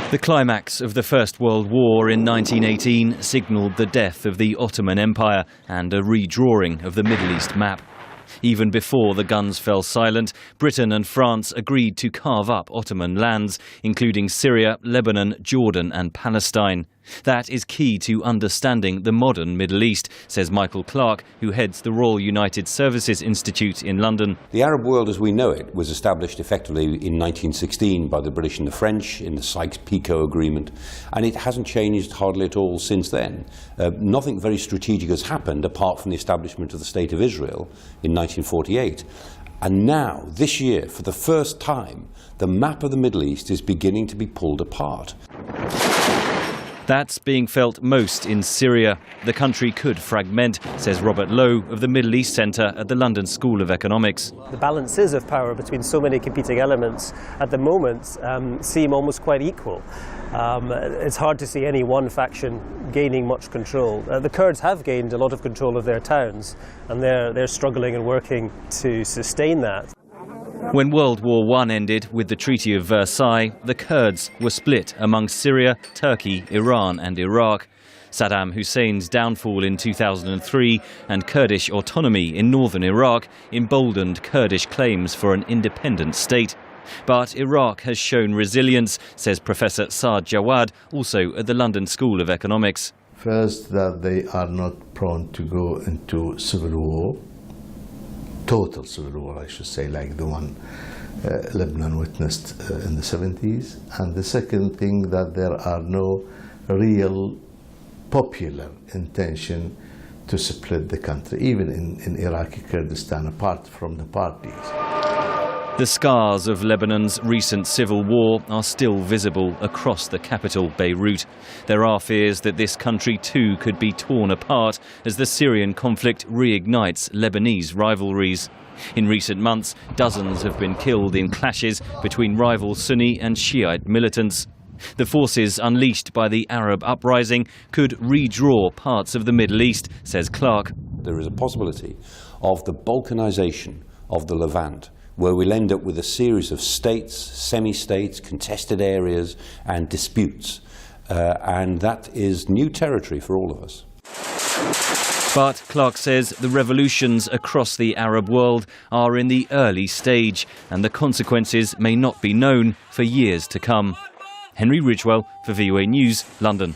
The climax of the First World War in 1918 signalled the death of the Ottoman Empire and a redrawing of the Middle East map. Even before the guns fell silent, Britain and France agreed to carve up Ottoman lands, including Syria, Lebanon, Jordan and Palestine. That is key to understanding the modern Middle East, says Michael Clarke, who heads the Royal United Services Institute in London. The Arab world as we know it was established effectively in 1916 by the British and the French in the Sykes-Picot Agreement, and it hasn't changed hardly at all since then. Nothing very strategic has happened apart from the establishment of the State of Israel in 1948. And now, this year, for the first time, the map of the Middle East is beginning to be pulled apart. That's being felt most in Syria. The country could fragment, says Robert Lowe of the Middle East Centre at the London School of Economics. The balances of power between so many competing elements at the moment seem almost quite equal. It's hard to see any one faction gaining much control. The Kurds have gained a lot of control of their towns, and they're struggling and working to sustain that. When World War I ended with the Treaty of Versailles, the Kurds were split among Syria, Turkey, Iran and Iraq. Saddam Hussein's downfall in 2003 and Kurdish autonomy in northern Iraq emboldened Kurdish claims for an independent state. But Iraq has shown resilience, says Professor Saad Jawad, also at the London School of Economics. First, that they are not prone to go into civil war. Total civil war, I should say, like the one Lebanon witnessed in the 70s. And the second thing, that there are no real popular intention to split the country, even in Iraqi Kurdistan, apart from the parties. The scars of Lebanon's recent civil war are still visible across the capital, Beirut. There are fears that this country too could be torn apart as the Syrian conflict reignites Lebanese rivalries. In recent months, dozens have been killed in clashes between rival Sunni and Shiite militants. The forces unleashed by the Arab uprising could redraw parts of the Middle East, says Clarke. There is a possibility of the balkanization of the Levant, where we'll end up with a series of states, semi-states, contested areas and disputes. And that is new territory for all of us. But Clarke says the revolutions across the Arab world are in the early stage and the consequences may not be known for years to come. Henry Ridgwell for VOA News, London.